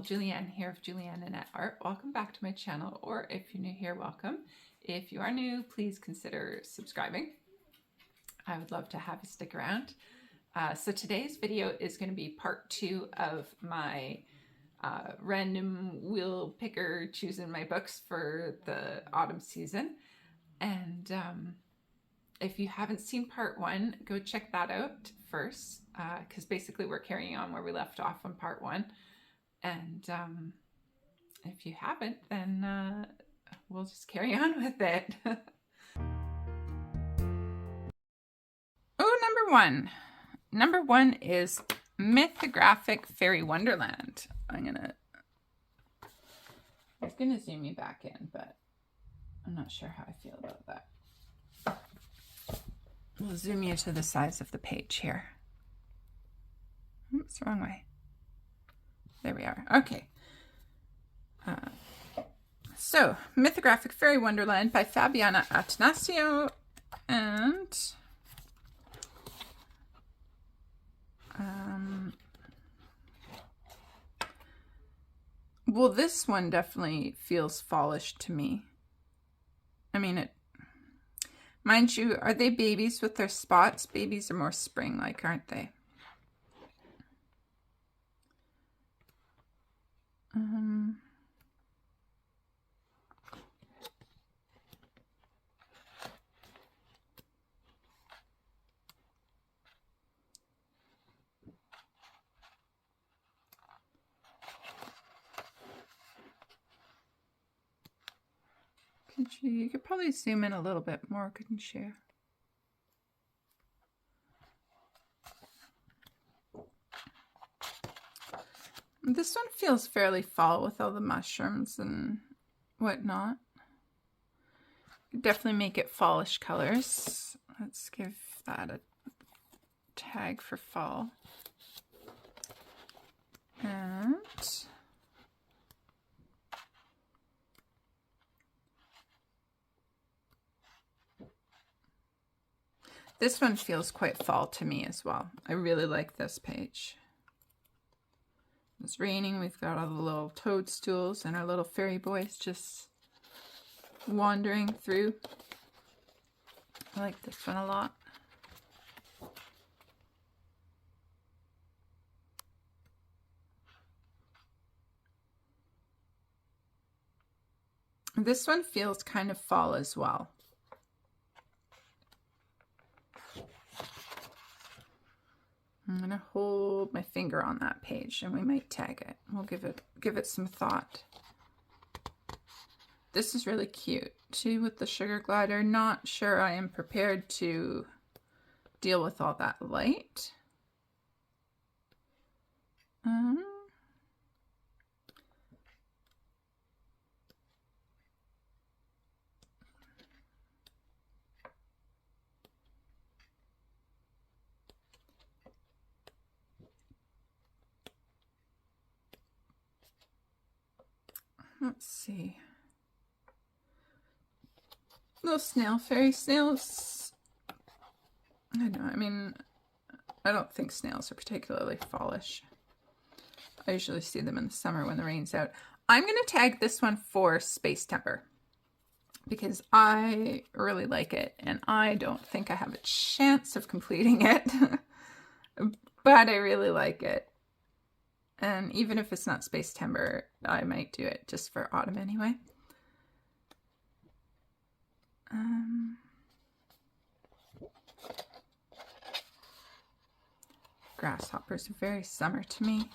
Julianne here of Julianne Annette Art. Welcome back to my channel, or if you're new here, welcome. If you are new, please consider subscribing. I would love to have you stick around. So today's video is going to be part 2 of my random wheel picker choosing my books for the autumn season. And if you haven't seen part 1, go check that out first, because basically we're carrying on where we left off on part 1. And if you haven't, then we'll just carry on with it. Oh, number one is Mythographic Fairy Wonderland. I was gonna zoom you back in, but I'm not sure how I feel about that. We'll zoom you to the size of the page here. Oops, wrong way. There we are. Okay. So, Mythographic Fairy Wonderland by Fabiana Attanasio, and well, this one definitely feels fallish to me. I mean, mind you, are they babies with their spots? Babies are more spring-like, aren't they? You could probably zoom in a little bit more, couldn't you? This one feels fairly fall with all the mushrooms and whatnot. Definitely make it fallish colors. Let's give that a tag for fall. And this one feels quite fall to me as well. I really like this page. It's raining. We've got all the little toadstools and our little fairy boys just wandering through. I like this one a lot. This one feels kind of fall as well. I'm going to hold my finger on that page and we might tag it. We'll give it some thought. This is really cute too with the sugar glider. Not sure I am prepared to deal with all that light. Let's see. Little snail, fairy snails. I know, I mean, I don't think snails are particularly fallish. I usually see them in the summer when the rain's out. I'm going to tag this one for Space Temper because I really like it and I don't think I have a chance of completing it, but I really like it. And even if it's not Space Timber, I might do it just for autumn anyway. Grasshoppers are very summer to me.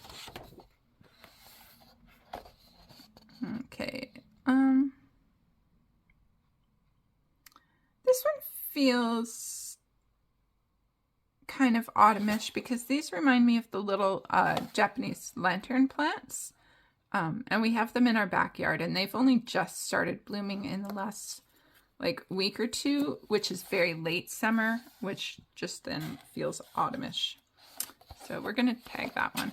Okay. This one feels kind of autumnish because these remind me of the little Japanese lantern plants, and we have them in our backyard and they've only just started blooming in the last like week or two, which is very late summer, which just then feels autumnish. So we're gonna tag that one.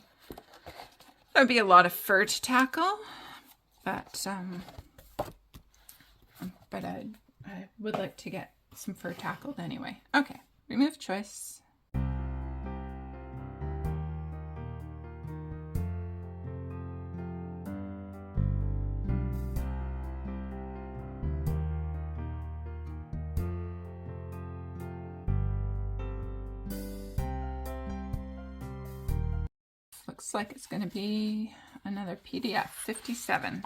That would be a lot of fur to tackle, but I would like to get some fur tackled anyway. Okay, remove choice. looks like it's going to be another PDF, 57.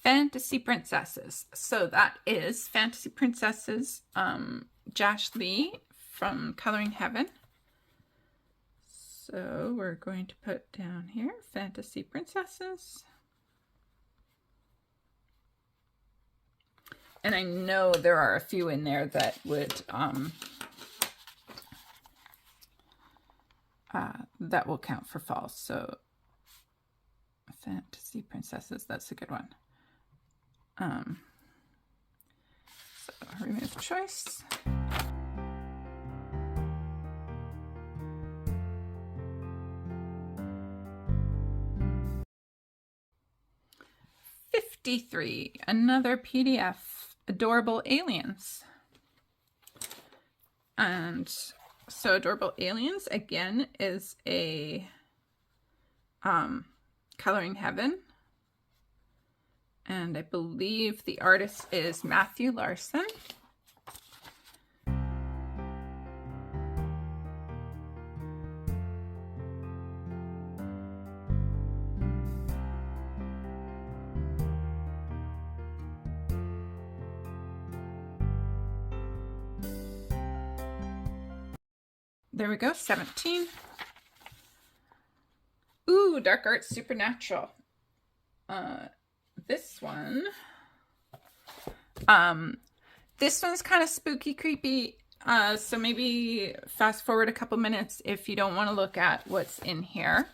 Fantasy Princesses. So that is Fantasy Princesses, Josh Lee from Coloring Heaven. So we're going to put down here, Fantasy Princesses. And I know there are a few in there that would, that will count for fall. So Fantasy Princesses, that's a good one. So remove choice. Another PDF, Adorable Aliens. And so Adorable Aliens again is a Coloring Heaven, and I believe the artist is Matthew Larson. There we go, 17. Ooh, Dark Arts Supernatural. This one's kind of spooky, creepy. So maybe fast forward a couple minutes if you don't want to look at what's in here.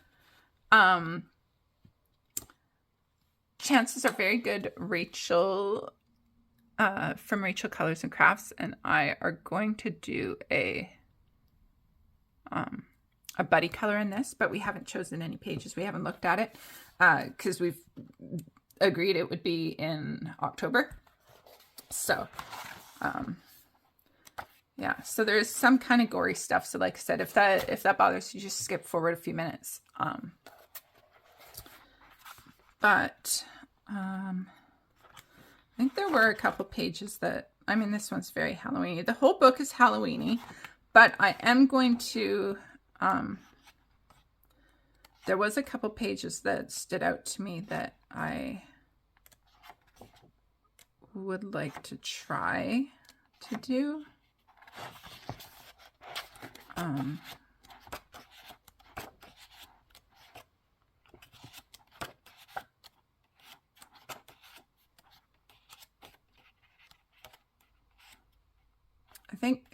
Chances are very good Rachel, from Rachel Colors and Crafts, and I are going to do a buddy color in this, but we haven't chosen any pages. We haven't looked at it because we've agreed it would be in October. So yeah, so there's some kind of gory stuff. So like I said, if that bothers you, just skip forward a few minutes. But I think there were a couple pages that, I mean, this one's very Halloween-y. The whole book is Halloween-y, but I am going to, there was a couple pages that stood out to me that I would like to try to do. I think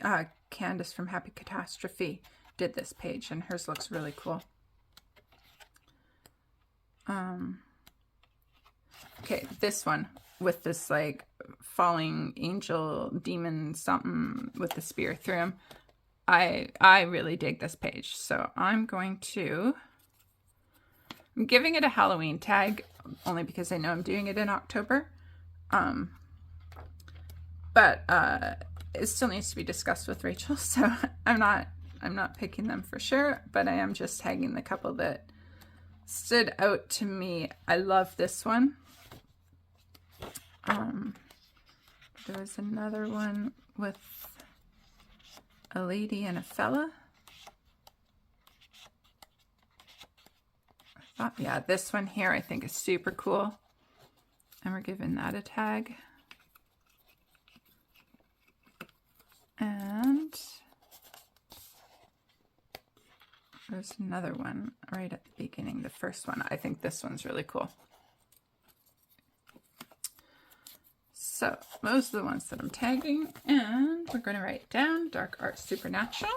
Candace from Happy Catastrophe did this page, and hers looks really cool. Okay, this one with this like falling angel demon something with the spear through him. I really dig this page, so I'm giving it a Halloween tag only because I know I'm doing it in October. But it still needs to be discussed with Rachel, so I'm not picking them for sure, but I am just tagging the couple that stood out to me. I love this one. There was another one with a lady and a fella. Yeah, this one here I think is super cool, and we're giving that a tag. And there's another one right at the beginning, the first one. I think this one's really cool. So those are the ones that I'm tagging, and we're going to write down Dark Arts Supernatural.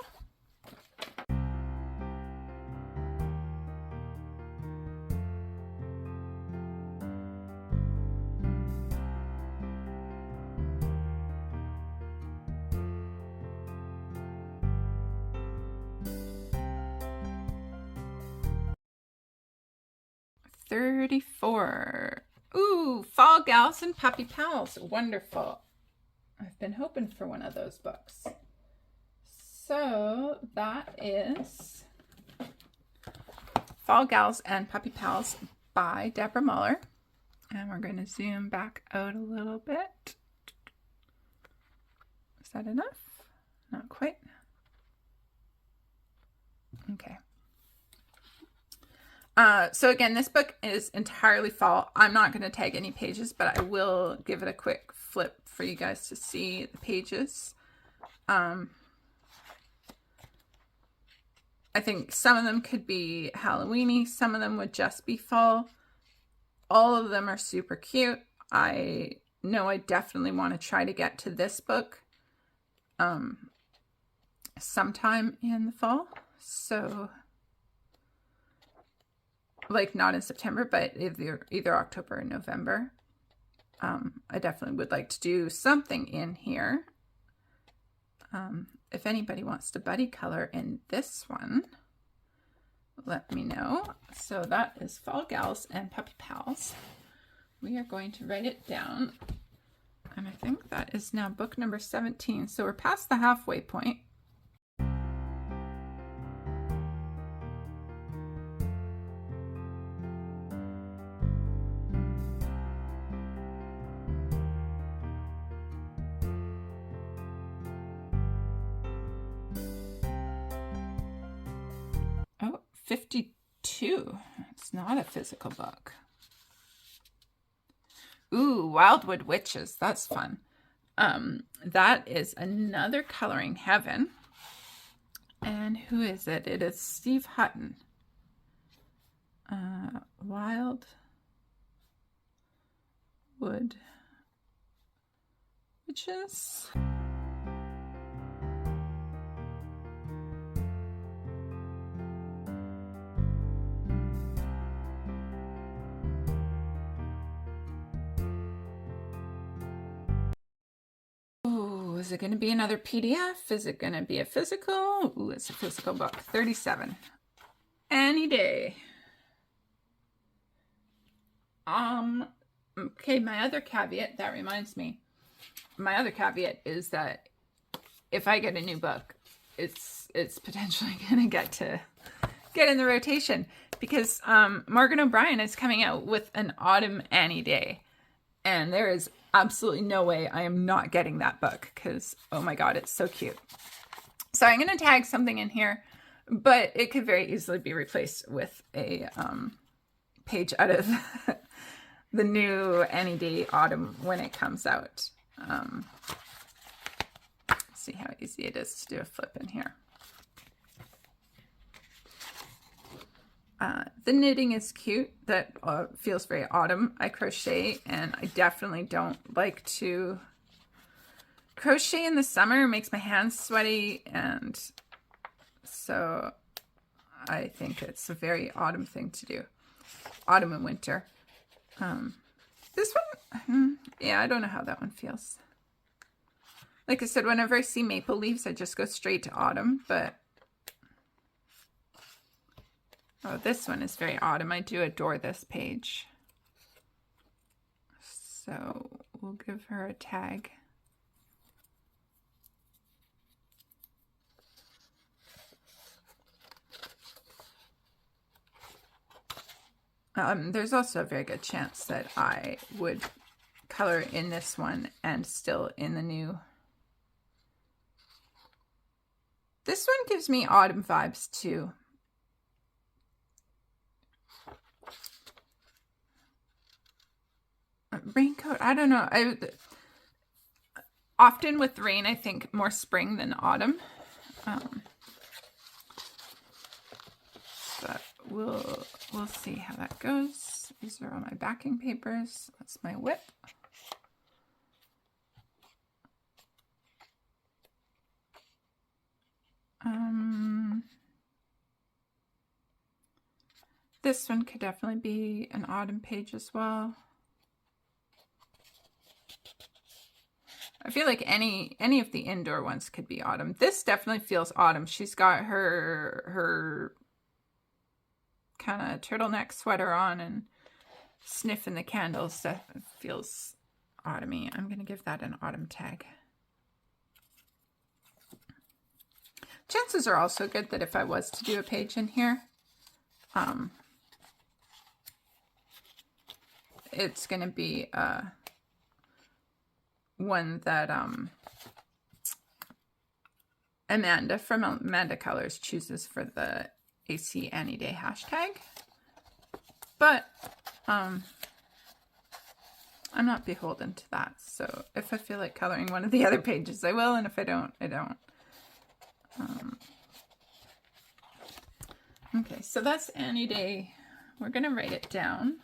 Ooh, Fall Gals and Puppy Pals. Wonderful. I've been hoping for one of those books. So that is Fall Gals and Puppy Pals by Deborah Muller. And we're going to zoom back out a little bit. Is that enough? Not quite. Okay. So again, this book is entirely fall. I'm not going to tag any pages, but I will give it a quick flip for you guys to see the pages. I think some of them could be Halloweeny, some of them would just be fall. All of them are super cute. I know I definitely want to try to get to this book sometime in the fall. So like not in September, but either October or November. I definitely would like to do something in here. If anybody wants to buddy color in this one, let me know. So that is Fall Gals and Puppy Pals. We are going to write it down. And I think that is now book number 17. So we're past the halfway point. Oh, 52. It's not a physical book. Ooh, Wildwood Witches. That's fun. That is another Coloring Heaven. And who is it? It is Steve Hutton. Wildwood Witches. Is it going to be another PDF? Is it going to be a physical? Ooh, it's a physical book. 37. Any day. Okay, my other caveat, that reminds me. My other caveat is that if I get a new book, it's potentially going to get in the rotation because Morgan O'Brien is coming out with an Autumn Any Day. And there is absolutely no way I am not getting that book because, oh my God, it's so cute. So I'm going to tag something in here, but it could very easily be replaced with a page out of the new Any Day Autumn when it comes out. See how easy it is to do a flip in here. The knitting is cute. That feels very autumn. I crochet, and I definitely don't like to crochet in the summer. It makes my hands sweaty, and so I think it's a very autumn thing to do. Autumn and winter. This one, yeah, I don't know how that one feels. Like I said, whenever I see maple leaves, I just go straight to autumn, but oh, this one is very autumn. I do adore this page. So we'll give her a tag. There's also a very good chance that I would color in this one and still in the new. This one gives me autumn vibes too. Raincoat, I don't know. Often with rain, I think more spring than autumn. But we'll see how that goes. These are all my backing papers. That's my whip. This one could definitely be an autumn page as well. I feel like any of the indoor ones could be autumn. This definitely feels autumn. She's got her kind of turtleneck sweater on and sniffing the candles. That feels autumny. I'm going to give that an autumn tag. Chances are also good that if I was to do a page in here, it's going to be one that Amanda from Amanda Colors chooses for the AC Any Day hashtag. But I'm not beholden to that. So if I feel like coloring one of the other pages, I will. And if I don't, I don't. Okay, so that's Any Day. We're going to write it down.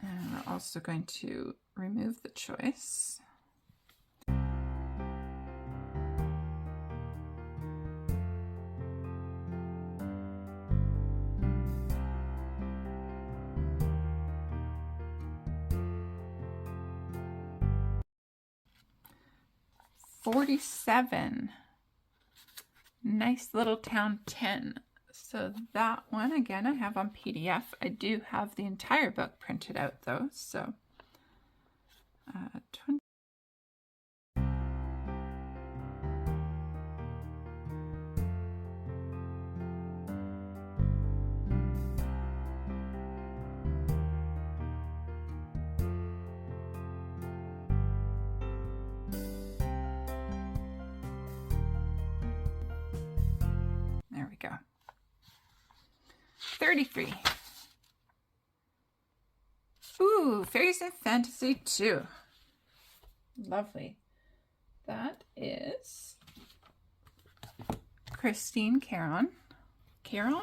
And we're also going to remove the choice. $47. Nice Little Town 10. So that one, again, I have on PDF. I do have the entire book printed out, though. So 20. There we go. 33. Ooh, Fairies and Fantasy 2. Lovely. That is Christine Caron. Caron?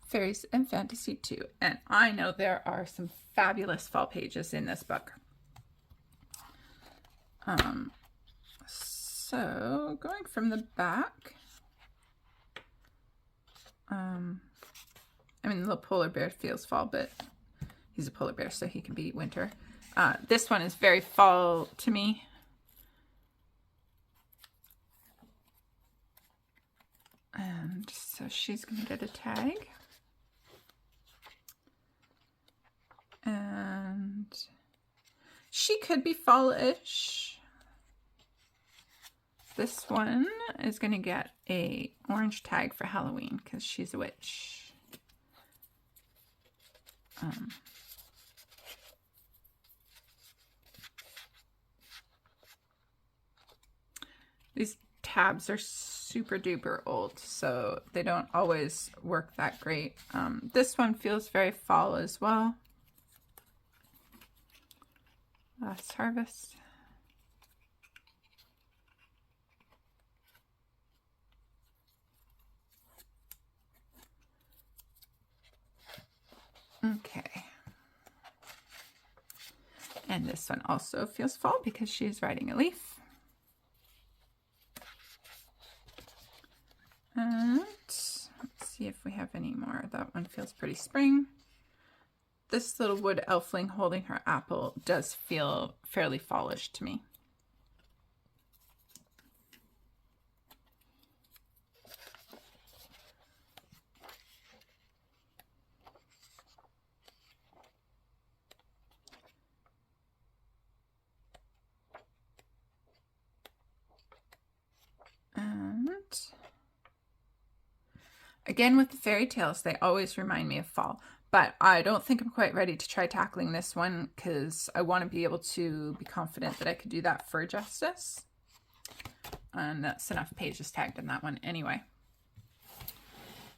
Fairies and Fantasy 2. And I know there are some fabulous fall pages in this book. So going from the back, I mean, the little polar bear feels fall, but he's a polar bear, so he can be winter. This one is very fall to me. And so she's going to get a tag. And she could be fall-ish. This one is going to get a orange tag for Halloween because she's a witch. These tabs are super duper old, so they don't always work that great. This one feels very fall as well. Last Harvest. Okay. And this one also feels fall because she's riding a leaf. And let's see if we have any more. That one feels pretty spring. This little wood elfling holding her apple does feel fairly fallish to me. And again, with the fairy tales, they always remind me of fall. But I don't think I'm quite ready to try tackling this one because I want to be able to be confident that I could do that for justice. And that's enough pages tagged in that one anyway.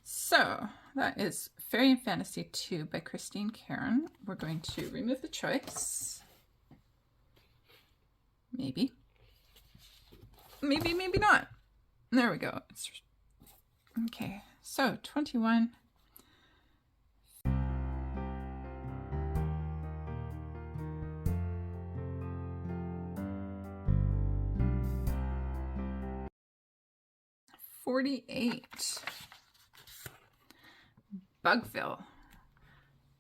So that is Fairy and Fantasy 2 by Christine Caron. We're going to remove the choice. Maybe. Maybe, maybe not. There we go. Okay, so 21. $48. Bugville.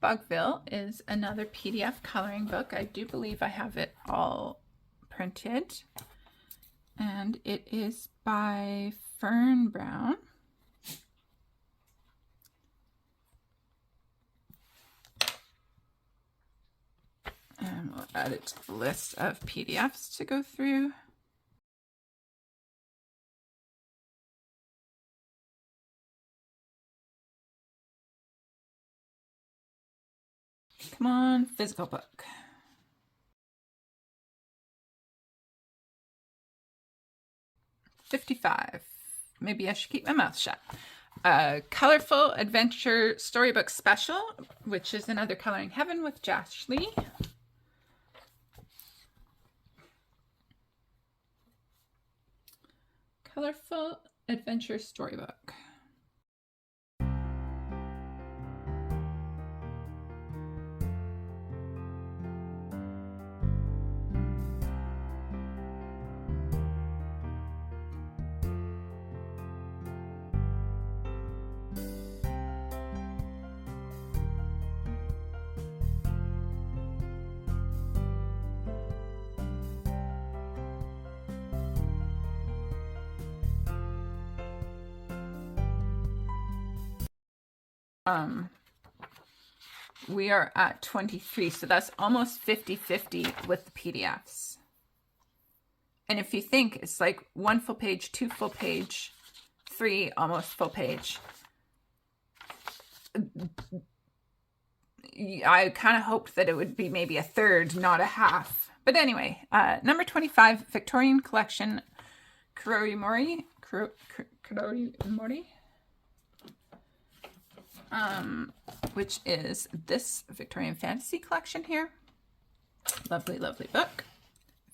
Bugville is another PDF coloring book. I do believe I have it all printed. And it is by Fern Brown. And we'll add it to the list of PDFs to go through. Come on, physical book. 55. Maybe I should keep my mouth shut. Colorful Adventure Storybook Special, which is another Coloring Heaven with Josh Lee. Colorful Adventure Storybook. We are at 23, so that's almost 50-50 with the PDFs. And if you think it's like 1 full page, 2 full page, 3 almost full page, I kind of hoped that it would be maybe a third, not a half. But anyway, number 25, Victorian Collection, Kurori Mori. Which is this Victorian fantasy collection here. Lovely, lovely book.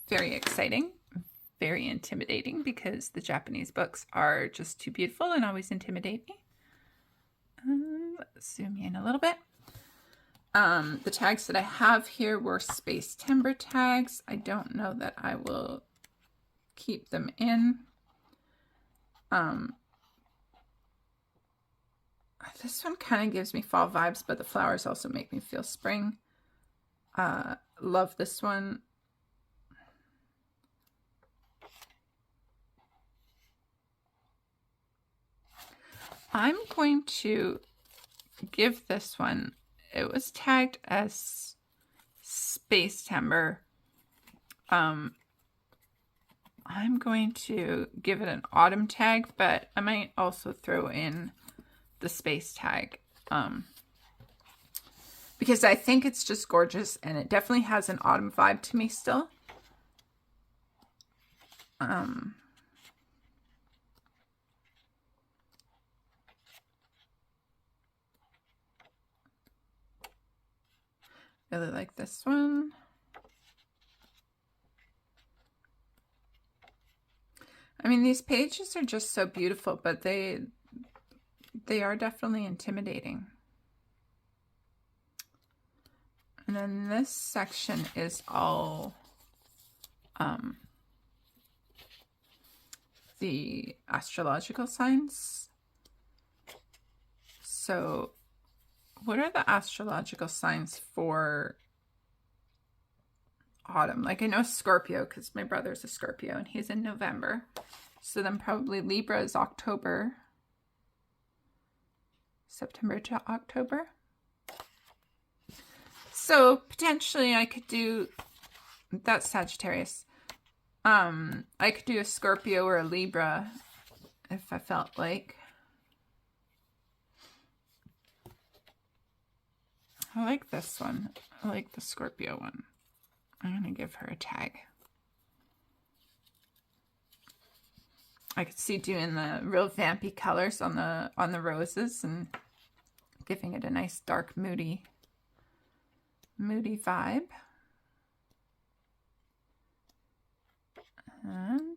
Very exciting, very intimidating because the Japanese books are just too beautiful and always intimidate me. Let's zoom in a little bit. The tags that I have here were space timber tags. I don't know that I will keep them in. This one kind of gives me fall vibes, but the flowers also make me feel spring. Love this one. I'm going to give this one, it was tagged as space timber. I'm going to give it an autumn tag, but I might also throw in the space tag because I think it's just gorgeous and it definitely has an autumn vibe to me still. Really like this one. I mean, these pages are just so beautiful, but they are definitely intimidating. And then this section is all the astrological signs. So what are the astrological signs for autumn? Like I know Scorpio because my brother's a Scorpio and he's in November. So then probably Libra is October. September to October. So potentially I could do, that's Sagittarius. I could do a Scorpio or a Libra if I felt like. I like this one. I like the Scorpio one. I'm gonna give her a tag. I could see doing the real vampy colors on the roses and giving it a nice dark moody vibe. And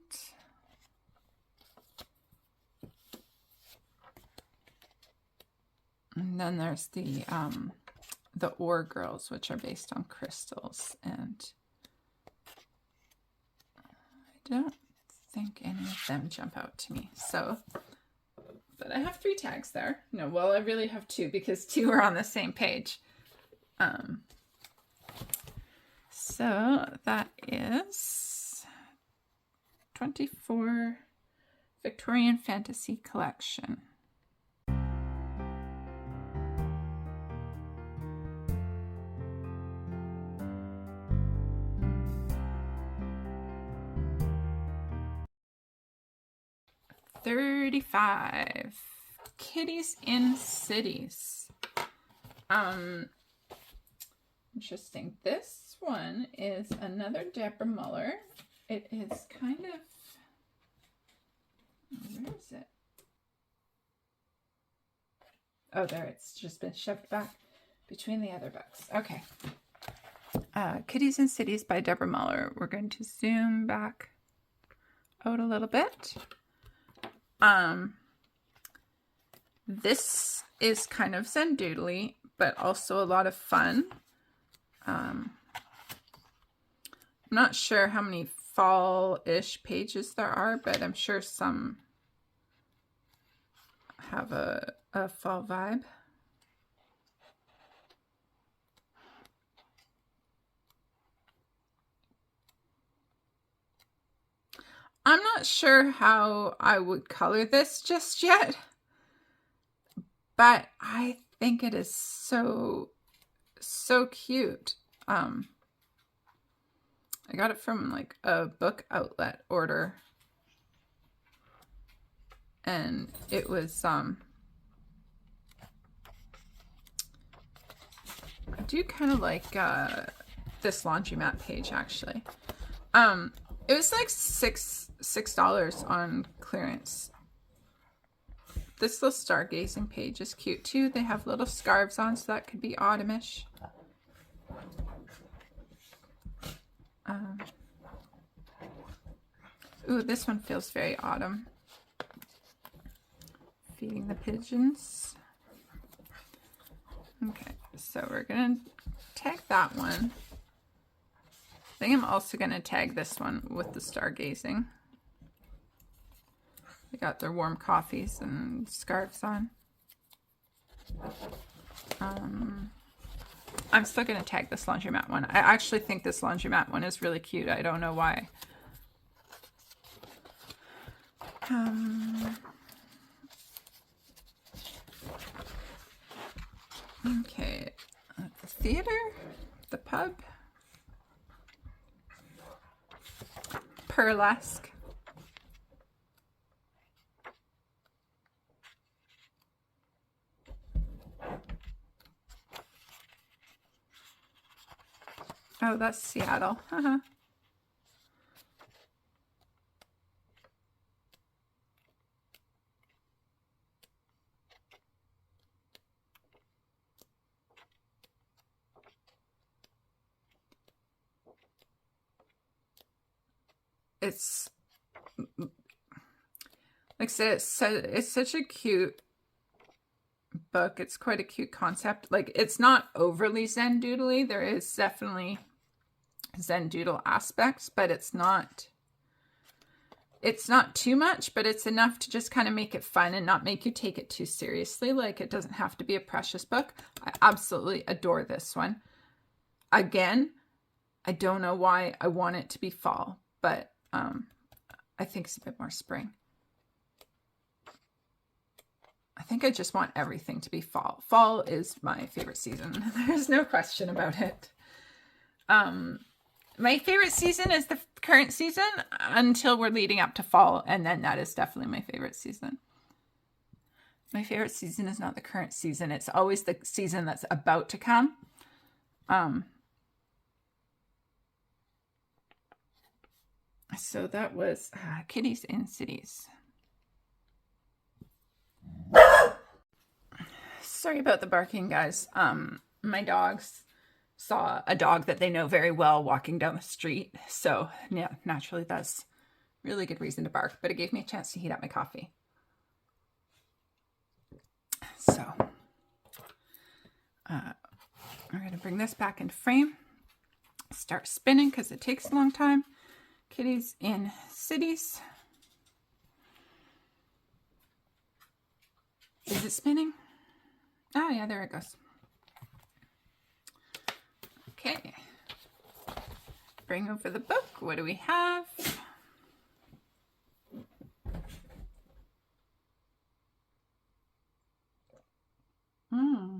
then there's the ore girls, which are based on crystals, and I don't think any of them jump out to me. So, but I have 3 tags there. No, well, I really have 2 because 2 are on the same page. So that is 24 Victorian Fantasy Collection. $35 Kitties in Cities. Interesting. This one is another Deborah Muller. It is kind of Where is it? Oh, there. It's just been shoved back between the other books. Okay. Kitties and Cities by Deborah Muller. We're going to zoom back out a little bit. This is kind of Zen doodly, but also a lot of fun. I'm not sure how many fall-ish pages there are, but I'm sure some have a fall vibe. I'm not sure how I would color this just yet, but I think it is so cute. I got it from like a book outlet order, and it was I do kind of like this laundromat page actually. It was like $6 on clearance. This little stargazing page is cute too. They have little scarves on, so that could be autumnish. Ooh, this one feels very autumn. Feeding the pigeons. Okay, so we're gonna tag that one. I think I'm also gonna tag this one with the stargazing. They got their warm coffees and scarves on. I'm still gonna tag this laundromat one. I actually think this laundromat one is really cute. I don't know why. Okay, the theater, the pub, burlesque. Oh, that's Seattle. It's like I said, it's such a cute book. It's quite a cute concept. Like, it's not overly Zen doodly. There is definitely Zen doodle aspects, but it's not too much, but it's enough to just kind of make it fun and not make you take it too seriously. Like, it doesn't have to be a precious book. I absolutely adore this one. Again, I don't know why I want it to be fall, but I think it's a bit more spring. I think I just want everything to be fall. Fall is my favorite season. There's no question about it. My favorite season is the current season until we're leading up to fall, and then that is definitely my favorite season. My favorite season is not the current season. It's always the season that's about to come. So that was Kitties in Cities. Sorry about the barking, guys. My dogs saw a dog that they know very well walking down the street. So, yeah, naturally that's really good reason to bark. But it gave me a chance to heat up my coffee. So, we're going to bring this back into frame. Start spinning because it takes a long time. Kitties in Cities. Is it spinning? Oh, yeah, there it goes. Okay. Bring over the book. What do we have? Hmm.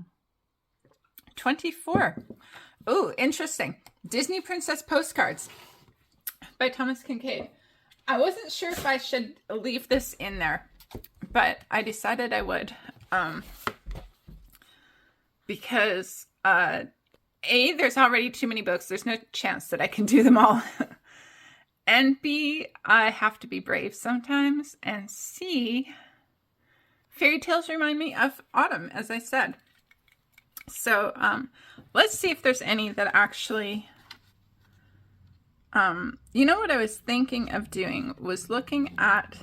24. Oh, interesting. Disney Princess Postcards by Thomas Kincaid. I wasn't sure if I should leave this in there, but I decided I would. Because A, there's already too many books. There's no chance that I can do them all. And B, I have to be brave sometimes. And C, fairy tales remind me of autumn, as I said. So let's see if there's any that actually, you know what I was thinking of doing was looking at,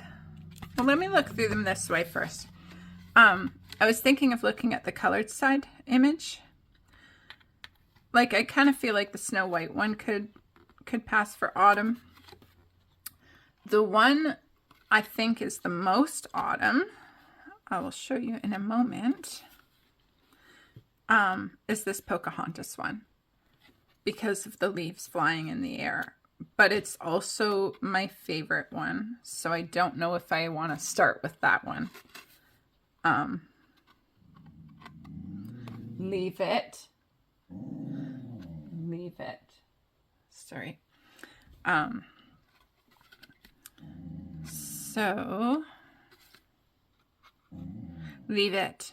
well, let me look through them this way first. I was thinking of looking at the colored side image. Like, I kind of feel like the Snow White one could pass for autumn. The one I think is the most autumn, I will show you in a moment, is this Pocahontas one, because of the leaves flying in the air. But it's also my favorite one, so I don't know if I want to start with that one. Leave it. Sorry. So leave it.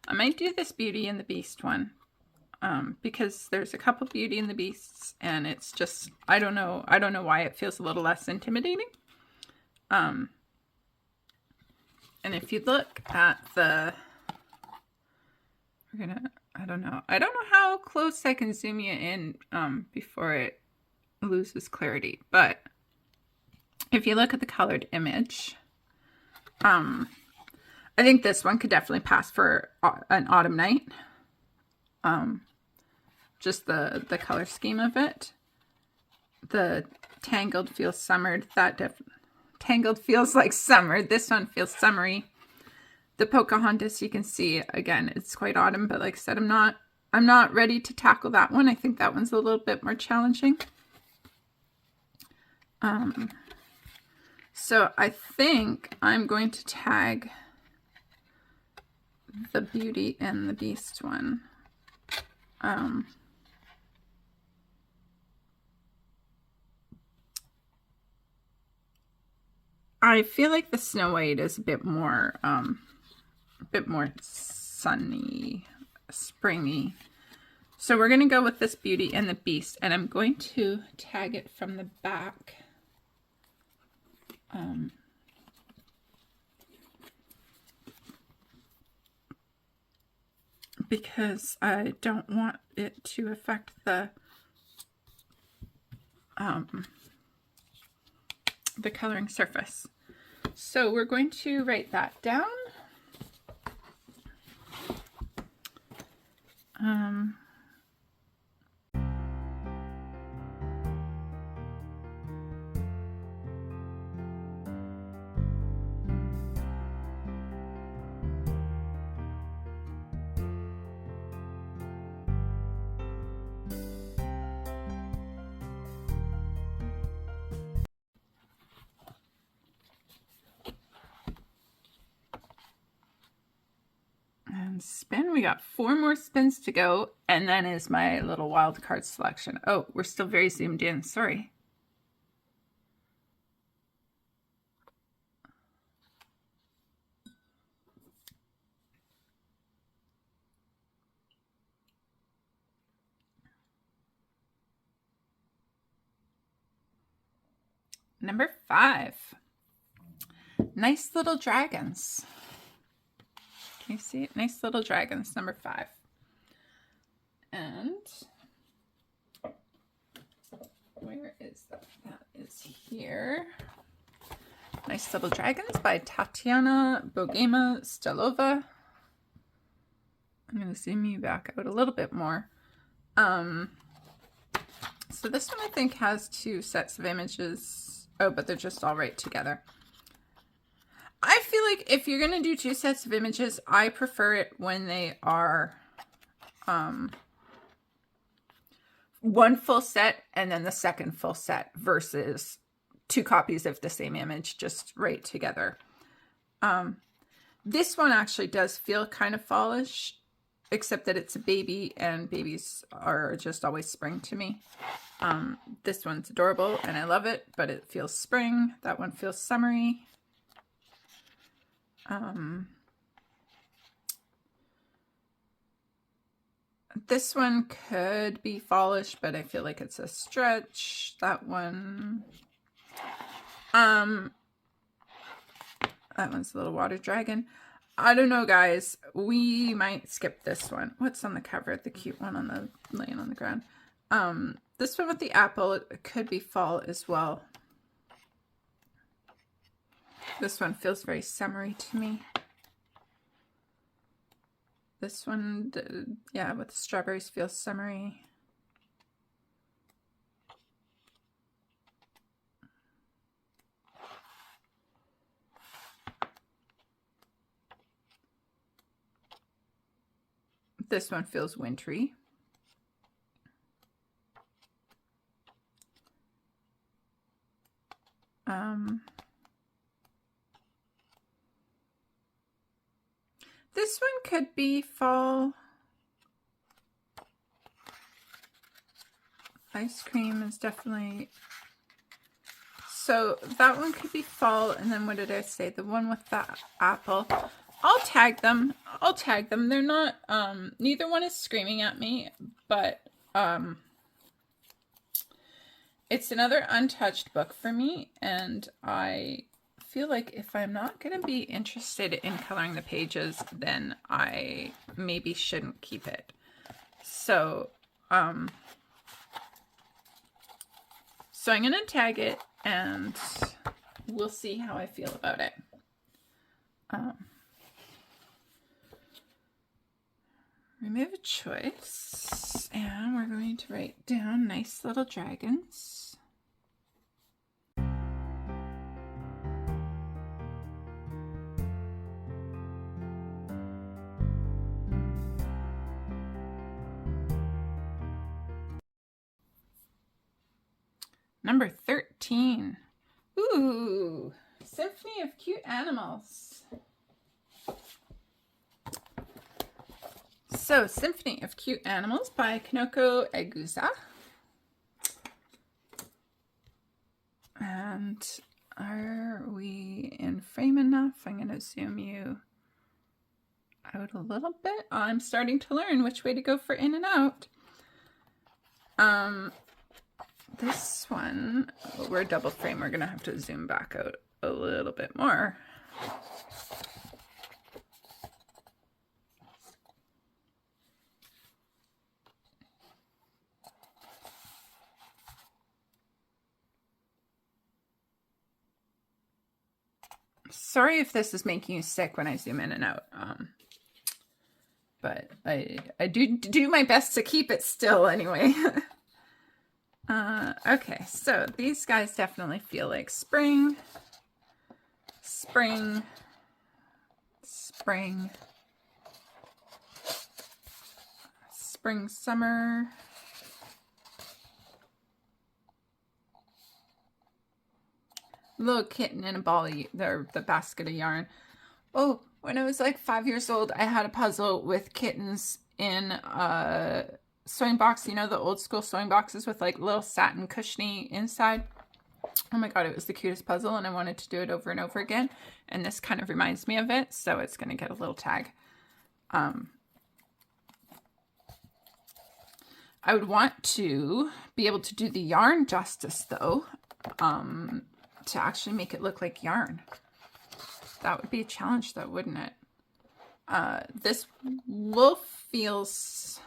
I might do this Beauty and the Beast one, because there's a couple Beauty and the Beasts, and it's just, I don't know why it feels a little less intimidating. And if you look at the, I don't know how close I can zoom you in before it loses clarity, but if you look at the colored image, I think this one could definitely pass for an autumn night. Just the color scheme of it. The Tangled feels summered. Tangled feels like summer. This one feels summery. The Pocahontas, you can see, again, it's quite autumn, but like I said, I'm not ready to tackle that one. I think that one's a little bit more challenging. So I think I'm going to tag the Beauty and the Beast one. I feel like the Snow White is a bit more sunny, springy. So we're going to go with this Beauty and the Beast, and I'm going to tag it from the back. Because I don't want it to affect the coloring surface. So we're going to write that down. Spin. We got 4 more spins to go, and then is my little wild card selection. Oh, we're still very zoomed in. Sorry. Number 5. Nice little dragons. Can you see it? Nice little dragons, number 5. And where is that? That is here. Nice Little Dragons by Tatiana Bogema Stelova. I'm going to zoom you back out a little bit more. So this one I think has 2 sets of images. Oh, but they're just all right together. I feel like if you're going to do 2 sets of images, I prefer it when they are one full set and then the second full set versus 2 copies of the same image just right together. This one actually does feel kind of fallish, except that it's a baby and babies are just always spring to me. This one's adorable and I love it, but it feels spring. That one feels summery. This one could be fallish, but I feel like it's a stretch. That one, that one's a little water dragon. I don't know, guys. We might skip this one. What's on the cover? The cute one on the laying on the ground. This one with the apple, it could be fall as well. This one feels very summery to me. This one, yeah, with the strawberries feels summery. This one feels wintry. This one could be fall. Ice cream is definitely, so that one could be fall. And then what did I say? The one with the apple. I'll tag them. They're not, neither one is screaming at me, but it's another untouched book for me. And I feel like if I'm not going to be interested in coloring the pages, then I maybe shouldn't keep it. So, so I'm going to tag it and we'll see how I feel about it. Remove a choice, and we're going to write down nice little dragons. Number 13. Ooh, Symphony of Cute Animals. So, Symphony of Cute Animals by Kanoko Egusa. And are we in frame enough? I'm going to zoom you out a little bit. I'm starting to learn which way to go for in and out. This one, we're double frame. We're going to have to zoom back out a little bit more. Sorry if this is making you sick when I zoom in and out. But I do my best to keep it still anyway. Okay, so these guys definitely feel like spring, spring, spring, spring, summer. Little kitten in a ball of the basket of yarn. Oh, when I was like 5 years old, I had a puzzle with kittens in a sewing box. You know, the old school sewing boxes with like little satin cushiony inside. Oh my god, it was the cutest puzzle, and I wanted to do it over and over again. And this kind of reminds me of it, so it's going to get a little tag. I would want to be able to do the yarn justice, though. To actually make it look like yarn. That would be a challenge though, wouldn't it? This wolf feels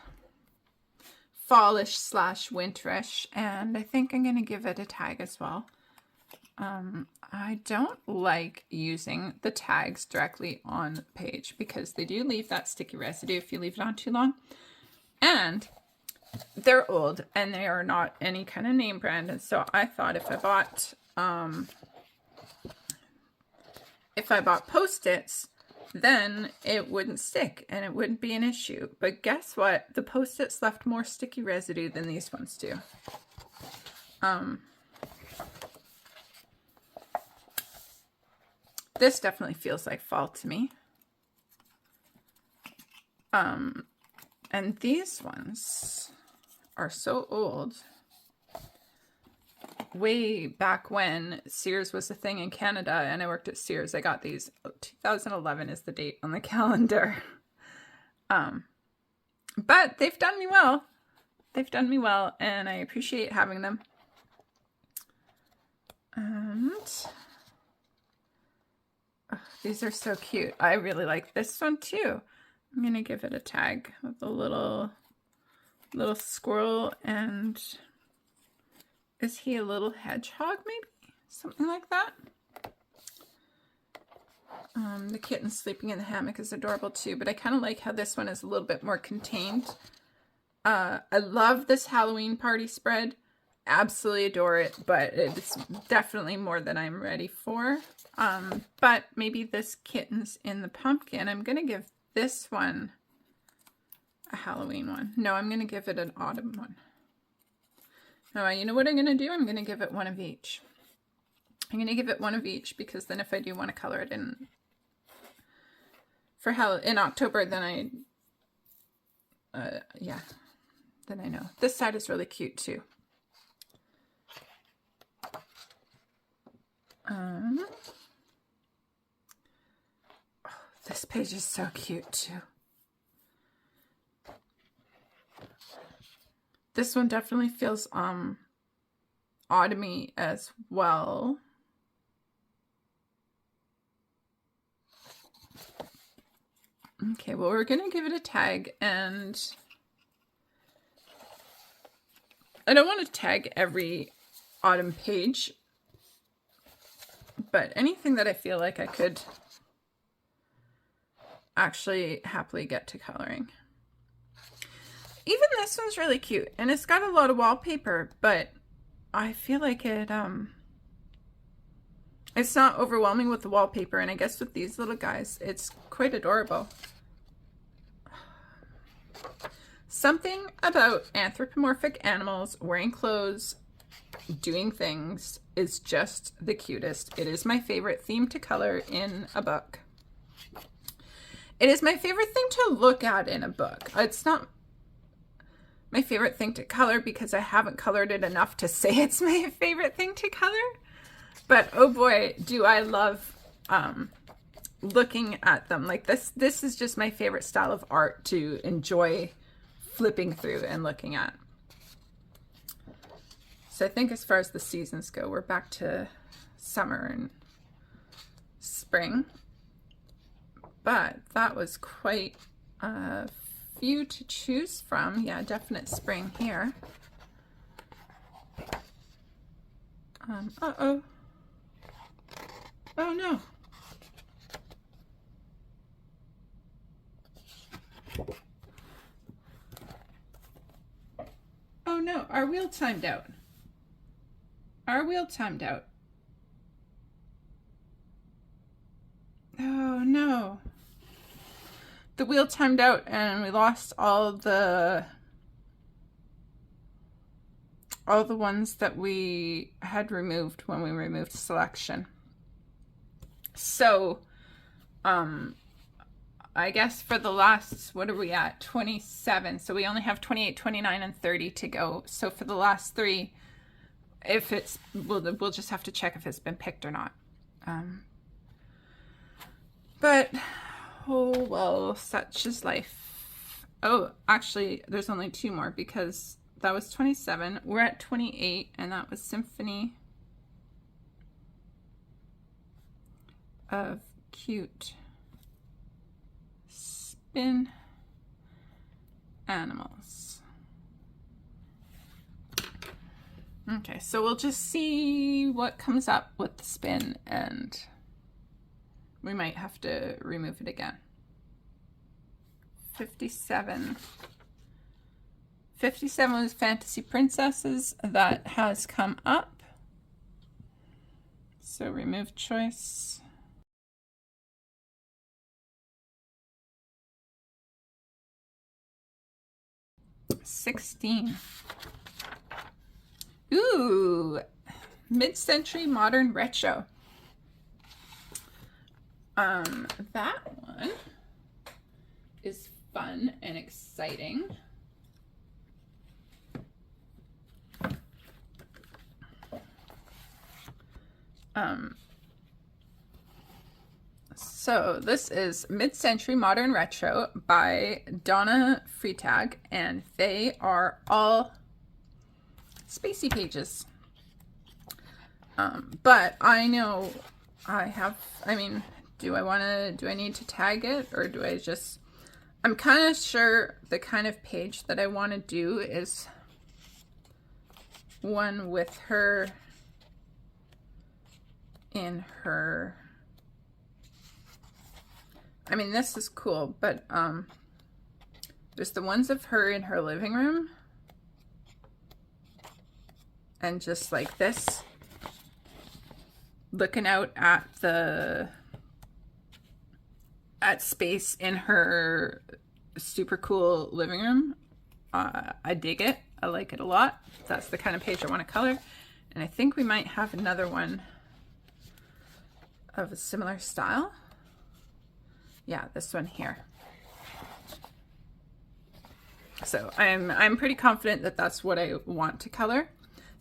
fallish / winterish, and I think I'm going to give it a tag as well. I don't like using the tags directly on the page because they do leave that sticky residue if you leave it on too long. And they're old and they are not any kind of name brand. And so I thought if I bought Post-its, then it wouldn't stick and it wouldn't be an issue. But guess what? The Post-its left more sticky residue than these ones do. This definitely feels like fall to me. And these ones are so old. Way back when Sears was a thing in Canada and I worked at Sears, I got these. 2011 is the date on the calendar. But they've done me well. They've done me well, and I appreciate having them. And oh, these are so cute. I really like this one too. I'm gonna give it a tag with a little squirrel, and is he a little hedgehog maybe? Something like that. The kitten sleeping in the hammock is adorable too, but I kind of like how this one is a little bit more contained. I love this Halloween party spread. Absolutely adore it, but it's definitely more than I'm ready for. But maybe this kitten's in the pumpkin. I'm going to give this one a Halloween one. No, I'm going to give it an autumn one. No, you know what I'm going to do? I'm going to give it one of each. I'm going to give it one of each, because then if I do want to color it in October, then then I know. This side is really cute too. Oh, this page is so cute too. This one definitely feels autumny as well. Okay, well, we're gonna give it a tag, and I don't want to tag every autumn page, but anything that I feel like I could actually happily get to coloring. Even this one's really cute, and it's got a lot of wallpaper, but I feel like it's not overwhelming with the wallpaper, and I guess with these little guys, it's quite adorable. Something about anthropomorphic animals wearing clothes, doing things, is just the cutest. It is my favorite theme to color in a book. It is my favorite thing to look at in a book. It's not my favorite thing to color because I haven't colored it enough to say it's my favorite thing to color. But oh boy, do I love looking at them. Like this is just my favorite style of art to enjoy flipping through and looking at. So I think as far as the seasons go, we're back to summer and spring. But that was quite a few to choose from. Yeah, definite spring here. Uh-oh. Oh no. Oh no, our wheel timed out. Our wheel timed out. Oh no. The wheel timed out and we lost all the ones that we had removed when we removed selection. So, I guess for the last, what are we at? 27. So we only have 28, 29, and 30 to go. So for the last 3, if it's, we'll just have to check if it's been picked or not. But, oh well, such is life. Oh, actually, there's only 2 more because that was 27. We're at 28, and that was Symphony of Cute Spin Animals. Okay, so we'll just see what comes up with the spin, and we might have to remove it again. 57. 57 was Fantasy Princesses. That has come up. So remove choice. $16. Ooh, mid-century modern retro. That one is fun and exciting. So this is Mid-Century Modern Retro by Donna Freitag, and they are all spacey pages. But I know do I need to tag it, or do I just, I'm kind of sure the kind of page that I want to do is one with her in her, I mean, this is cool, but there's the ones of her in her living room, and just like this, looking out at space in her super cool living room. I dig it. I like it a lot. That's the kind of page I want to color. And I think we might have another one of a similar style. Yeah, this one here. So I'm pretty confident that that's what I want to color.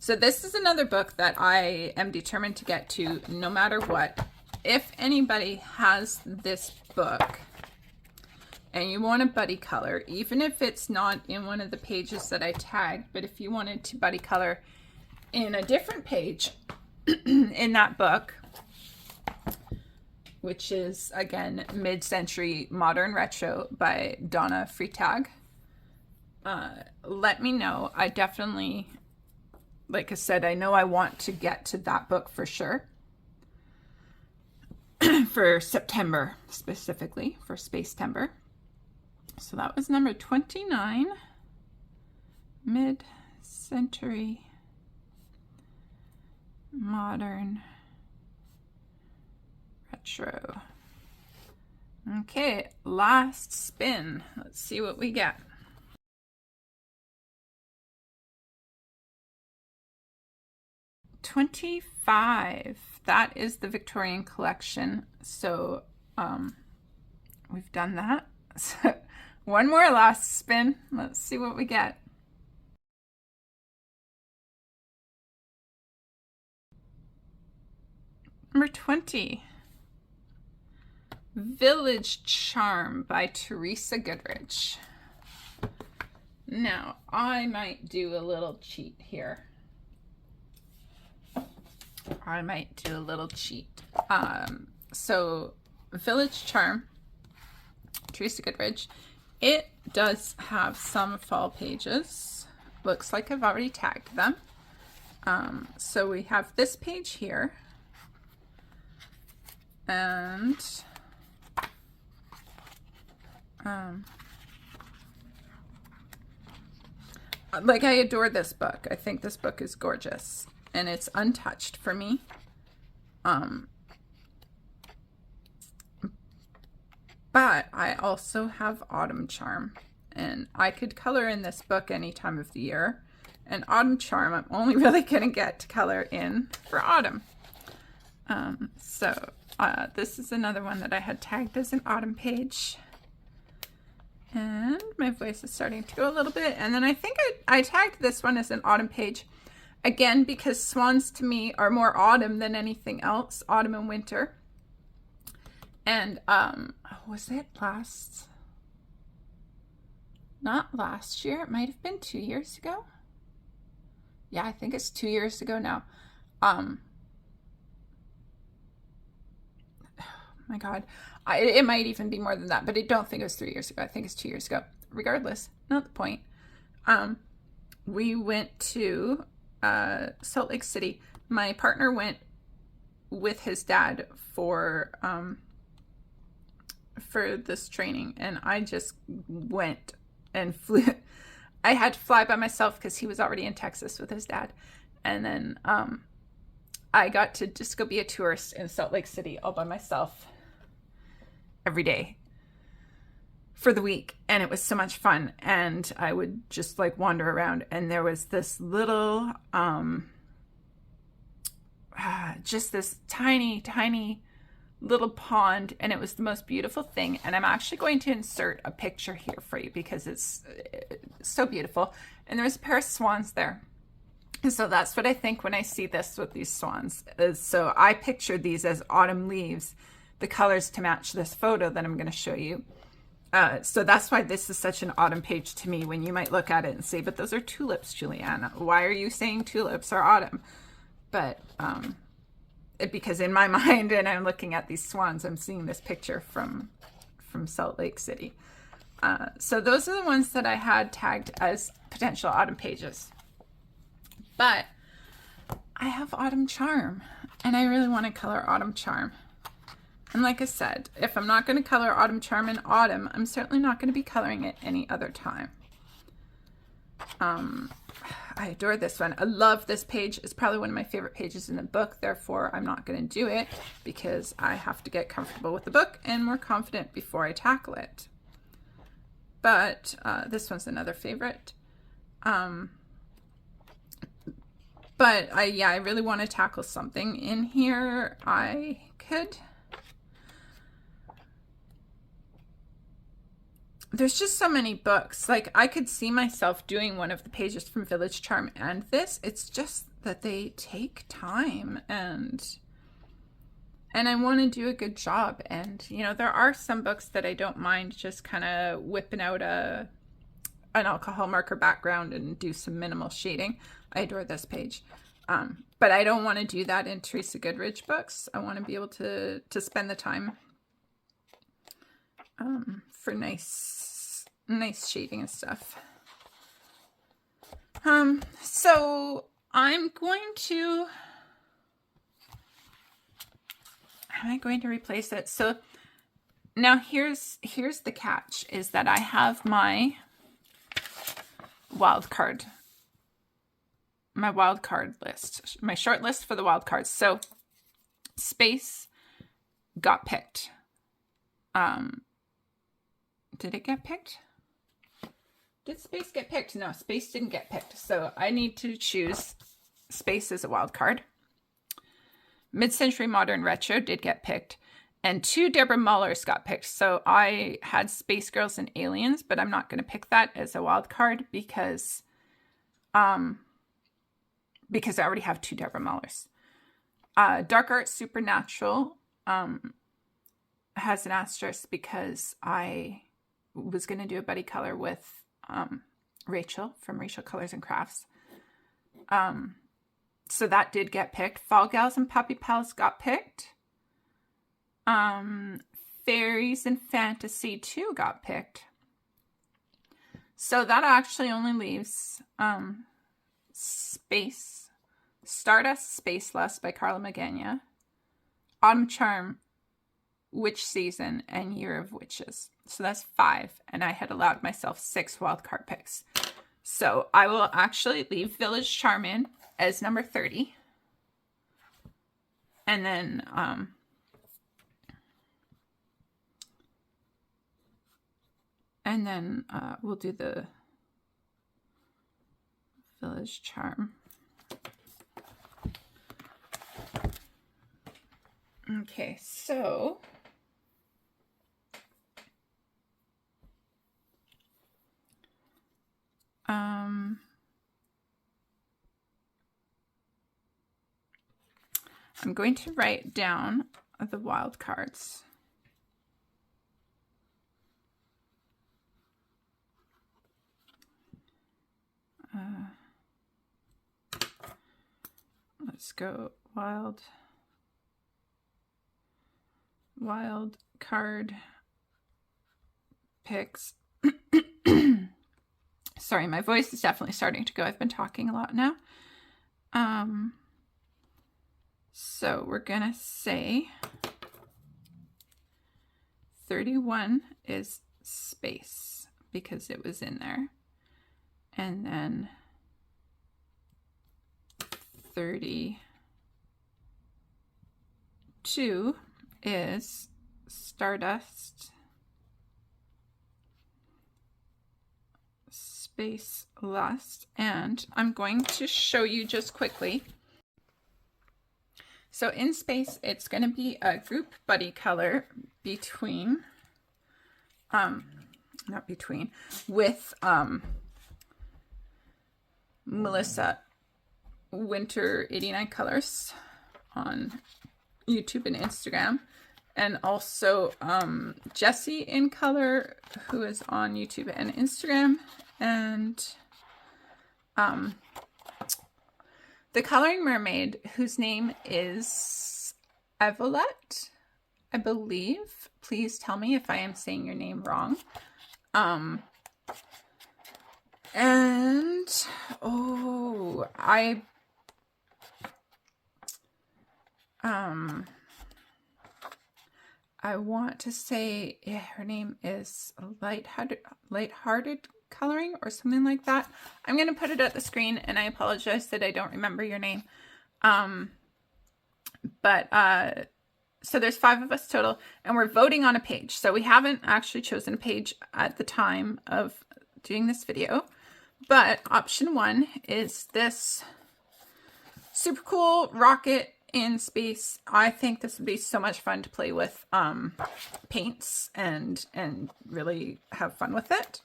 So this is another book that I am determined to get to no matter what. If anybody has this book and you want a buddy color, even if it's not in one of the pages that I tagged, but if you wanted to buddy color in a different page in that book, which is, again, Mid-Century Modern Retro by Donna Freitag, let me know. I definitely, like I said, I know I want to get to that book for sure. For September, specifically, for Spacetember. So that was number 29, Mid-Century Modern Retro. Okay, last spin. Let's see what we get. $25. That is the Victorian collection. So we've done that. So, one more last spin. Let's see what we get. Number 20. Village Charm by Teresa Goodrich. Now, I might do a little cheat here. So Village Charm, Teresa Goodrich, it does have some fall pages. Looks like I've already tagged them. So we have this page here, and like, I adore this book. I think this book is gorgeous, and it's untouched for me. But I also have Autumn Charm, and I could color in this book any time of the year. And Autumn Charm, I'm only really going to get to color in for autumn. This is another one that I had tagged as an autumn page. And my voice is starting to go a little bit. And then I think I tagged this one as an autumn page. Again, because swans to me are more autumn than anything else, autumn and winter. And was it not last year? It might have been 2 years ago. Yeah, I think it's 2 years ago now. Oh my God. It might even be more than that, but I don't think it was 3 years ago. I think it's 2 years ago. Regardless, not the point. We went to Salt Lake City. My partner went with his dad for this training, and I just went and flew. I had to fly by myself because he was already in Texas with his dad, and then I got to just go be a tourist in Salt Lake City all by myself every day for the week, and it was so much fun. And I would just like wander around, and there was this little just this tiny little pond, and it was the most beautiful thing. And I'm actually going to insert a picture here for you because it's so beautiful. And there was a pair of swans there. And so that's what I think when I see this with these swans. So I pictured these as autumn leaves the colors to match this photo that I'm going to show you. So that's why this is such an autumn page to me, when you might look at it and say, but those are tulips, Juliana. Why are you saying tulips are autumn? But because in my mind, and I'm looking at these swans, I'm seeing this picture from Salt Lake City. So those are the ones that I had tagged as potential autumn pages. But I have Autumn Charm, and I really want to color Autumn Charm. And like I said, if I'm not going to color Autumn Charm in autumn, I'm certainly not going to be coloring it any other time. I adore this one. I love this page. It's probably one of my favorite pages in the book. Therefore, I'm not going to do it because I have to get comfortable with the book and more confident before I tackle it. But this one's another favorite. But I really want to tackle something in here. I could... There's just so many books. Like, I could see myself doing one of the pages from Village Charm and this. It's just that they take time, and I want to do a good job. And, you know, there are some books that I don't mind just kind of whipping out an alcohol marker background and do some minimal shading. I adore this page. But I don't want to do that in Teresa Goodridge books. I want to be able to spend the time for nice shading and stuff. So I'm going to replace it. So now here's the catch, is that I have my wild card list, my short list for the wild cards. So Space got picked. Did it get picked? Did Space get picked? No, Space didn't get picked. So I need to choose Space as a wild card. Mid-Century Modern Retro did get picked. And 2 Deborah Mullers got picked. So I had Space Girls and Aliens, but I'm not going to pick that as a wild card because I already have 2 Deborah Mullers. Dark Art Supernatural has an asterisk because I was going to do a buddy color with Rachel from Rachel Colors and Crafts. So that did get picked. Fall Gals and Puppy Pals got picked. Fairies and Fantasy 2 got picked. So that actually only leaves Space, Stardust Space Lust by Carla Magana, Autumn Charm, Witch Season, and Year of Witches. So that's 5, and I had allowed myself 6 wildcard picks. So I will actually leave Village Charm in as number 30. And then we'll do the Village Charm. Okay, so I'm going to write down the wild cards. Let's go wild card picks. Sorry, my voice is definitely starting to go. I've been talking a lot now. So we're gonna say 31 is Space because it was in there. And then 32 is Stardust Space Lust. And I'm going to show you just quickly. So in Space, it's going to be a group buddy color with Melissa Winter 89 Colors on YouTube and Instagram. and also Jessie in Color, who is on YouTube and Instagram, and the Coloring Mermaid, whose name is Evelette, I believe. Please tell me if I am saying your name wrong. And oh, I want to say her name is Lighthearted Coloring or something like that. I'm going to put it at the screen, and I apologize that I don't remember your name. So there's 5 of us total, and we're voting on a page. So we haven't actually chosen a page at the time of doing this video, but option 1 is this super cool rocket in space. I think this would be so much fun to play with paints and really have fun with it.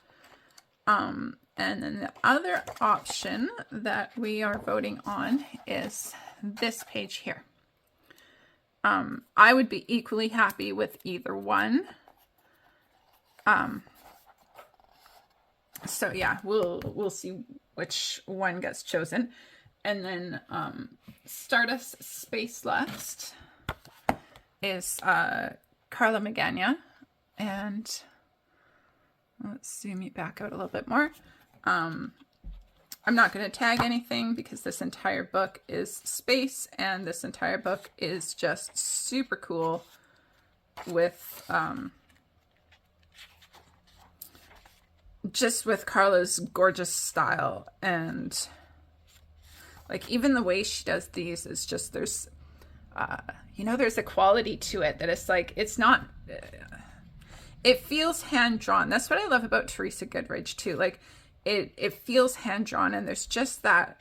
And then the other option that we are voting on is this page here. I would be equally happy with either one. So yeah, we'll see which one gets chosen. And then Stardust Space Lust is Carla Magana. And let's zoom it back out a little bit more. I'm not going to tag anything because this entire book is space, and this entire book is just super cool with just with Carla's gorgeous style, and like even the way she does these is just, there's you know, there's a quality to it that it's like, it's not it feels hand drawn. That's what I love about Teresa Goodridge too. Like it feels hand drawn, and there's just that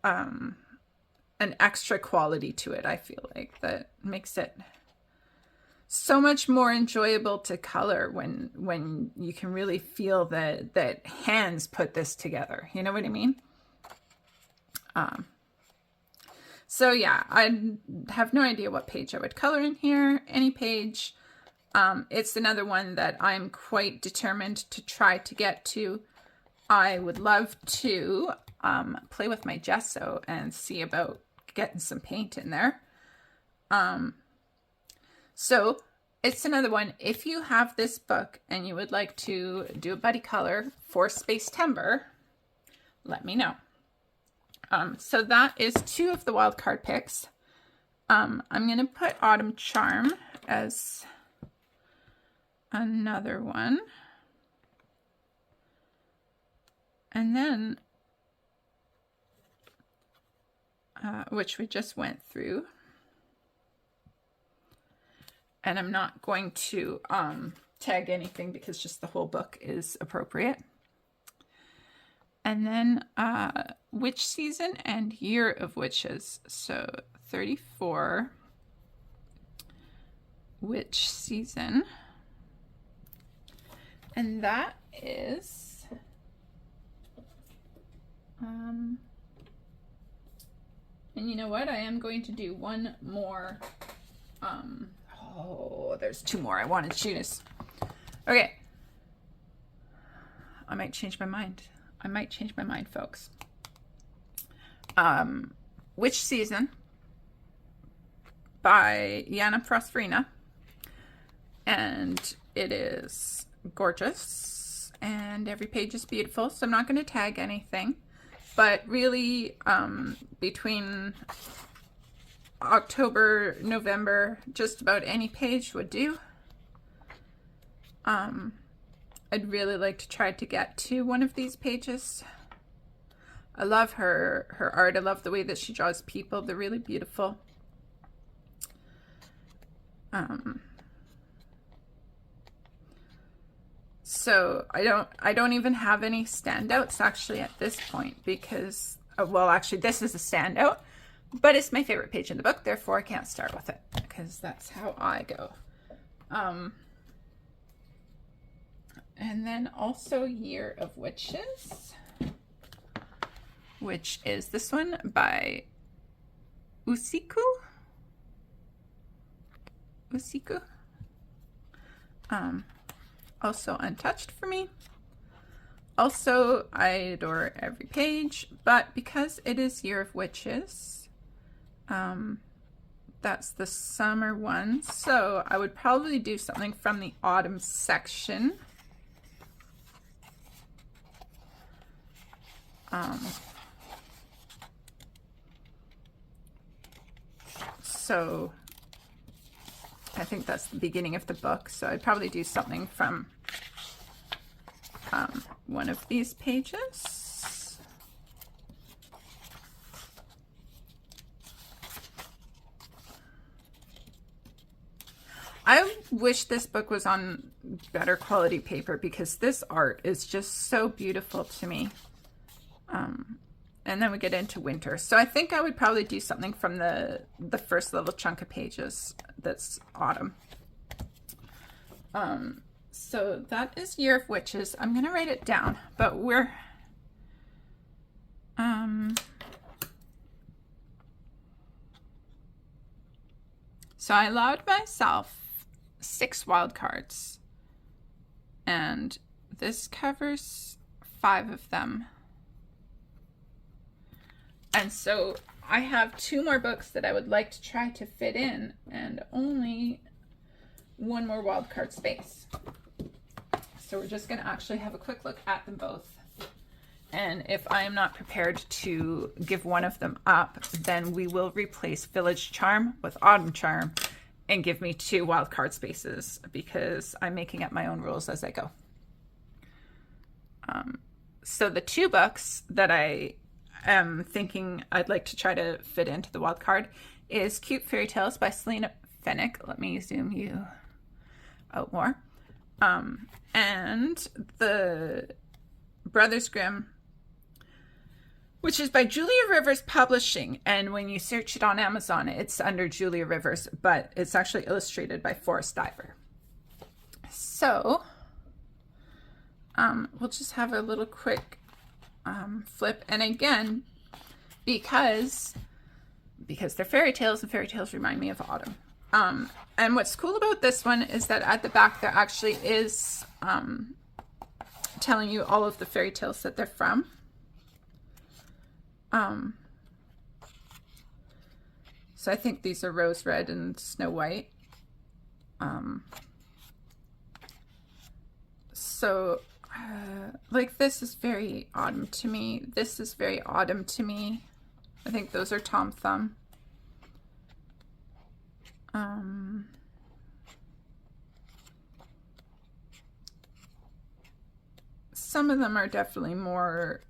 an extra quality to it, I feel like, that makes it so much more enjoyable to color when you can really feel that hands put this together. You know what I mean? So yeah, I have no idea what page I would color in here. Any page. It's another one that I'm quite determined to try to get to. I would love to play with my gesso and see about getting some paint in there. So it's another one. If you have this book and you would like to do a buddy color for Space Timber, let me know. So that is 2 of the wild card picks. I'm going to put Autumn Charm as another one. And then, which we just went through. And I'm not going to tag anything because just the whole book is appropriate. And then Witch Season and Year of Witches. So 34 Witch Season. And that is and you know what? I am going to do one more. Oh, there's 2 more I wanted to choose. Okay. I might change my mind. Folks. Witch Season by Yana Prosperina. And it is gorgeous. And every page is beautiful. So I'm not going to tag anything. But really, between October, November, just about any page would do. I'd really like to try to get to one of these pages. I love her art. I love the way that she draws people. They're really beautiful. So I don't even have any standouts actually at this point because, well, actually this is a standout, but it's my favorite page in the book. Therefore I can't start with it because that's how I go. And then also Year of Witches, which is this one by Usiku. Usiku. Also untouched for me. Also, I adore every page, but because it is Year of Witches, that's the summer one, so I would probably do something from the autumn section. So I think that's the beginning of the book, so I'd probably do something from one of these pages. I wish this book was on better quality paper because this art is just so beautiful to me. And then we get into winter. So I think I would probably do something from the first little chunk of pages that's autumn. So that is Year of Witches. I'm going to write it down, but we're... So I allowed myself 6 wild cards, and this covers 5 of them. And so I have 2 more books that I would like to try to fit in, and only 1 more wildcard space. So we're just going to actually have a quick look at them both. And if I am not prepared to give one of them up, then we will replace Village Charm with Autumn Charm and give me 2 wildcard spaces because I'm making up my own rules as I go. So the 2 books that I am thinking I'd like to try to fit into the wild card is Cute Fairy Tales by Selena Fennick. Let me zoom you out more. And the Brothers Grimm, which is by Julia Rivers Publishing. And when you search it on Amazon, it's under Julia Rivers, but it's actually illustrated by Forrest Diver. So we'll just have a little quick flip. And again, because they're fairy tales, and fairy tales remind me of autumn. And what's cool about this one is that at the back there actually is telling you all of the fairy tales that they're from. So I think these are Rose Red and Snow White. Like this is very autumn to me. This is very autumn to me. I think those are Tom Thumb. Some of them are definitely more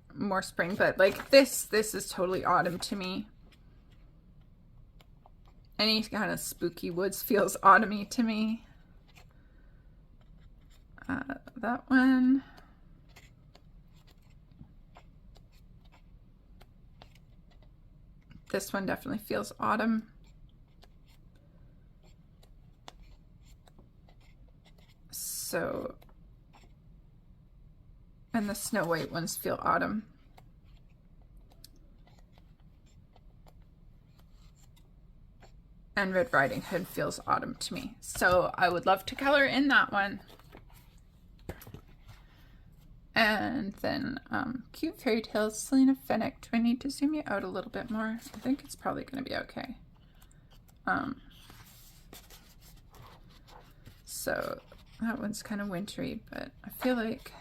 spring, but like this is totally autumn to me. Any kind of spooky woods feels autumny to me. That one. This one definitely feels autumn. So, and the Snow White ones feel autumn. And Red Riding Hood feels autumn to me. So I would love to color in that one. And then Cute Fairy Tales, Selena Fennick. Do I need to zoom you out a little bit more? I think it's probably going to be okay. So that one's kind of wintry, but I feel like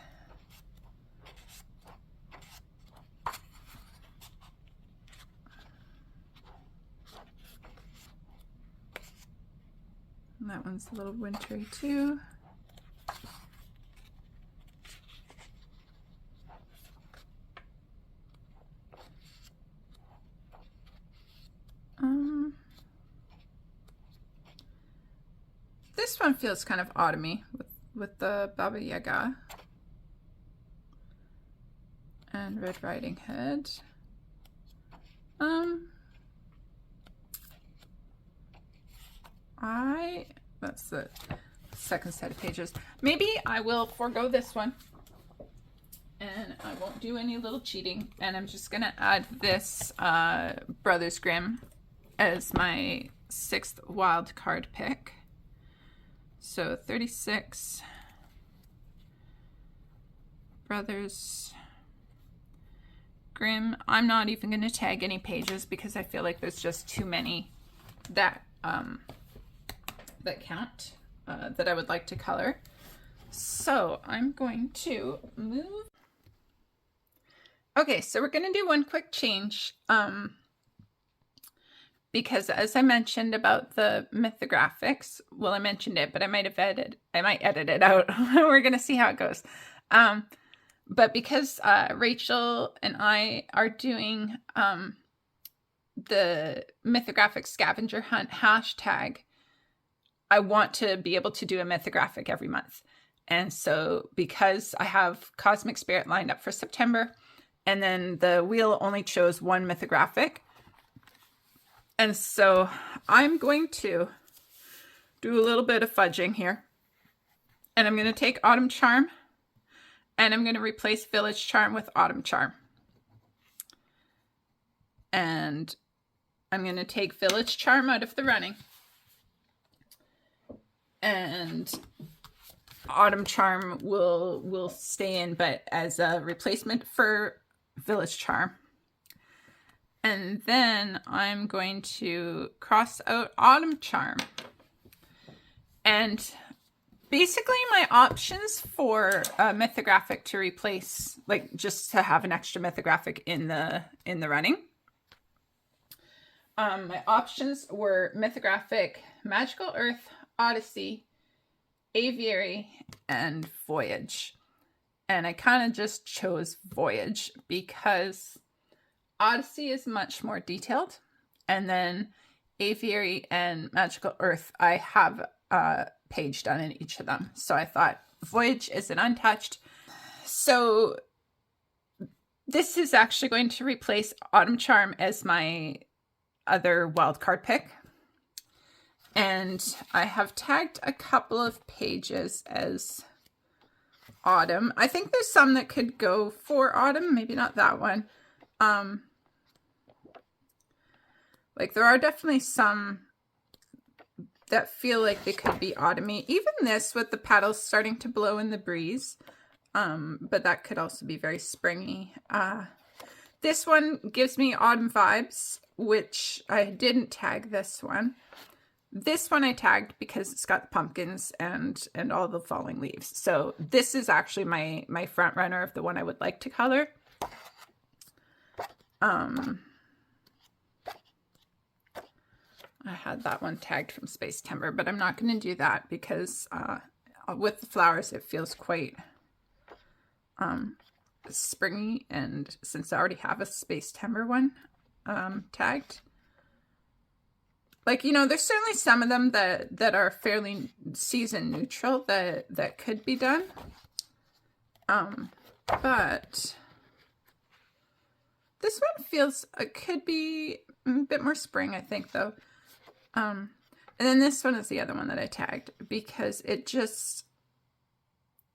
that one's a little wintry too. This one feels kind of autumny with the Baba Yaga and Red Riding Hood. That's the second set of pages. Maybe I will forego this one and I won't do any little cheating, and I'm just gonna add this Brothers Grimm as my 6th wild card pick. So 36 Brothers Grimm. I'm not even going to tag any pages because I feel like there's just too many that that count that I would like to color. So I'm going to move. Okay, so we're going to do one quick change because as I mentioned about the mythographics, well, I mentioned it, but I might edit it out. We're going to see how it goes. But because Rachel and I are doing the mythographic scavenger hunt hashtag, I want to be able to do a mythographic every month. And so because I have Cosmic Spirit lined up for September, and then the wheel only chose one mythographic. And so I'm going to do a little bit of fudging here. And I'm going to take Autumn Charm, and I'm going to replace Village Charm with Autumn Charm. And I'm going to take Village Charm out of the running. And Autumn Charm will stay in, but as a replacement for Village Charm. And then I'm going to cross out Autumn Charm. And basically my options for a mythographic to replace, like just to have an extra mythographic in the running. My options were Mythographic, Magical Earth, Odyssey, Aviary, and Voyage. And I kind of just chose Voyage because Odyssey is much more detailed. And then Aviary and Magical Earth, I have a page done in each of them. So I thought Voyage is an untouched. So this is actually going to replace Autumn Charm as my other wildcard pick. And I have tagged a couple of pages as Autumn. I think there's some that could go for Autumn, maybe not that one. Like there are definitely some that feel like they could be autumny. Even this with the petals starting to blow in the breeze. But that could also be very springy. This one gives me autumn vibes, which I didn't tag this one. This one I tagged because it's got the pumpkins and all the falling leaves. So this is actually my front runner of the one I would like to color. I had that one tagged from Space Timber, but I'm not going to do that because with the flowers it feels quite springy, and since I already have a Space Timber one tagged, like, you know, there's certainly some of them that are fairly season neutral that could be done. But this one feels, it could be a bit more spring, I think, though. And then this one is the other one that I tagged because it just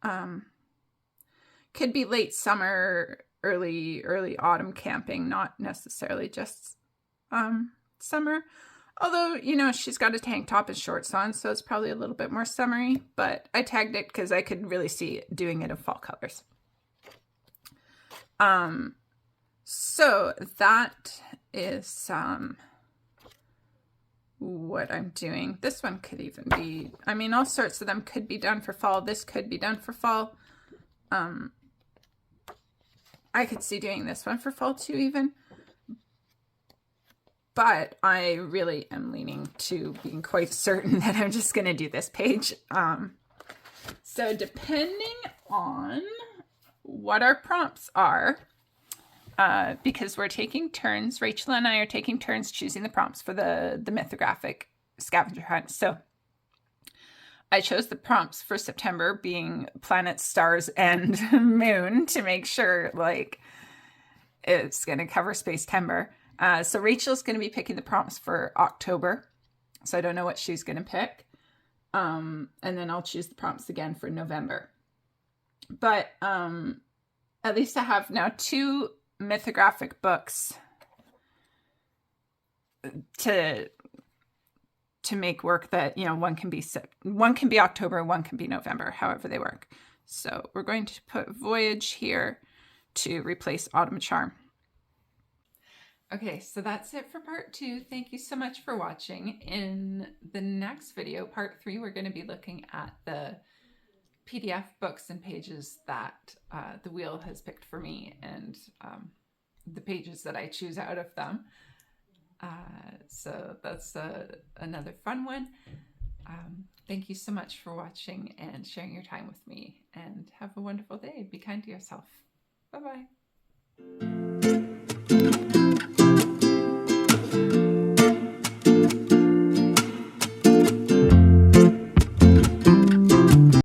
could be late summer, early autumn camping, not necessarily just summer. Although, you know, she's got a tank top and shorts on, so it's probably a little bit more summery, but I tagged it because I could really see doing it in fall colors. So that is what I'm doing. This one could even be, I mean, all sorts of them could be done for fall. This could be done for fall. I could see doing this one for fall too, even. But I really am leaning to being quite certain that I'm just going to do this page. So depending on what our prompts are, because we're taking turns, Rachel and I are taking turns choosing the prompts for the mythographic scavenger hunt. So I chose the prompts for September being planets, stars, and moon to make sure, like, it's going to cover Space Timber. So Rachel's going to be picking the prompts for October. So I don't know what she's going to pick. And then I'll choose the prompts again for November. But at least I have now 2 mythographic books to to make work that, you know, one can be October, one can be November, however they work. So we're going to put Voyage here to replace Autumn Charm. Okay, so that's it for part 2. Thank you so much for watching. In the next video, part 3, we're going to be looking at the PDF books and pages that the wheel has picked for me, and the pages that I choose out of them. So that's another fun one. Thank you so much for watching and sharing your time with me, and have a wonderful day. Be kind to yourself. Bye-bye.